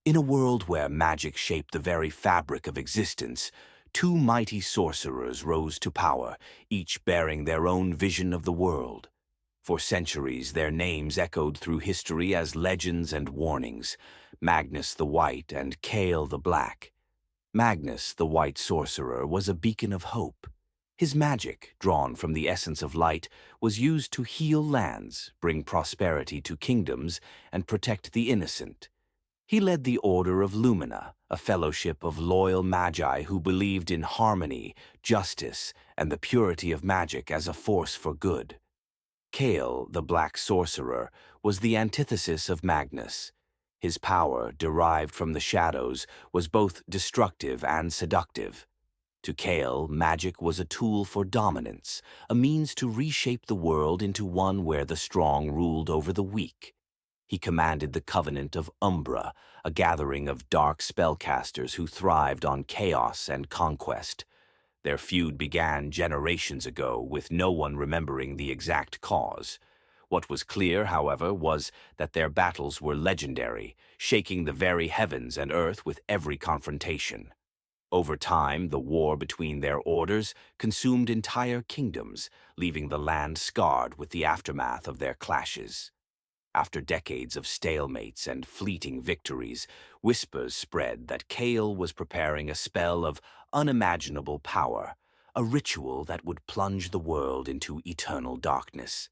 In a world where magic shaped the very fabric of existence, two mighty sorcerers rose to power, each bearing their own vision of the world. For centuries, their names echoed through history as legends and warnings: Magnus the White and Kale the Black. Magnus, the White Sorcerer, was a beacon of hope. His magic, drawn from the essence of light, was used to heal lands, bring prosperity to kingdoms, and protect the innocent. He led the Order of Lumina, a fellowship of loyal magi who believed in harmony, justice, and the purity of magic as a force for good. Kale, the Black Sorcerer, was the antithesis of Magnus. His power, derived from the shadows, was both destructive and seductive. To Kale, magic was a tool for dominance, a means to reshape the world into one where the strong ruled over the weak. He commanded the Covenant of Umbra, a gathering of dark spellcasters who thrived on chaos and conquest. Their feud began generations ago, with no one remembering the exact cause. What was clear, however, was that their battles were legendary, shaking the very heavens and earth with every confrontation. Over time, the war between their orders consumed entire kingdoms, leaving the land scarred with the aftermath of their clashes. After decades of stalemates and fleeting victories, whispers spread that Kale was preparing a spell of unimaginable power, a ritual that would plunge the world into eternal darkness.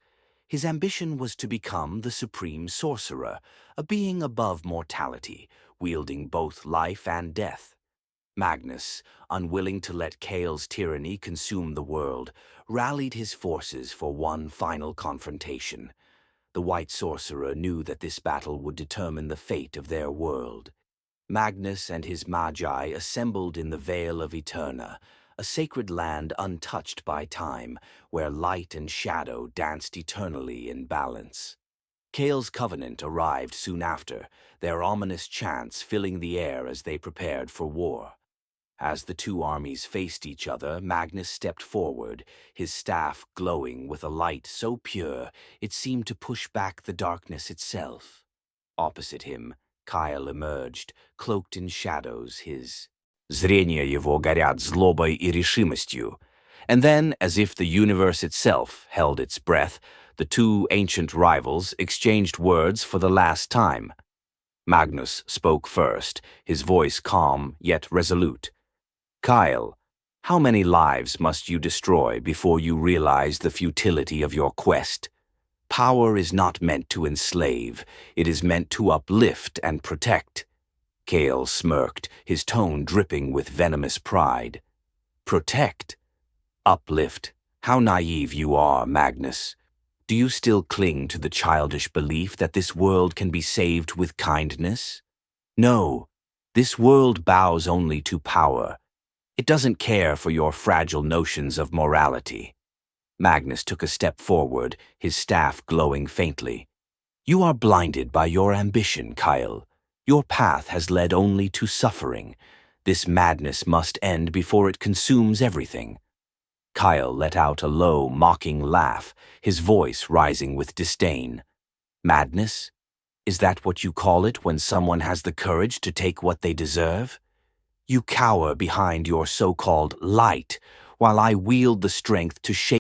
His ambition was to become the supreme sorcerer, a being above mortality, wielding both life and death. Magnus, unwilling to let Kale's tyranny consume the world, rallied his forces for one final confrontation. The White Sorcerer knew that this battle would determine the fate of their world. Magnus and his magi assembled in the Vale of Eterna, a sacred land untouched by time, where light and shadow danced eternally in balance. Kale's covenant arrived soon after, their ominous chants filling the air as they prepared for war. As the two armies faced each other, Magnus stepped forward, his staff glowing with a light so pure it seemed to push back the darkness itself. Opposite him, Kyle emerged, cloaked in shadows, his зрения его горят злобой и решимостью. And then, as if the universe itself held its breath, the two ancient rivals exchanged words for the last time. Magnus spoke first, his voice calm yet resolute. Kyle, how many lives must you destroy before you realize the futility of your quest? Power is not meant to enslave, it is meant to uplift and protect. Kale smirked, his tone dripping with venomous pride. Protect? Uplift? How naive you are, Magnus. Do you still cling to the childish belief that this world can be saved with kindness? No, this world bows only to power. It doesn't care for your fragile notions of morality. Magnus took a step forward, his staff glowing faintly. You are blinded by your ambition, Kyle. Your path has led only to suffering. This madness must end before it consumes everything. Kyle let out a low, mocking laugh, his voice rising with disdain. Madness? Is that what you call it when someone has the courage to take what they deserve? You cower behind your so-called light, while I wield the strength to shape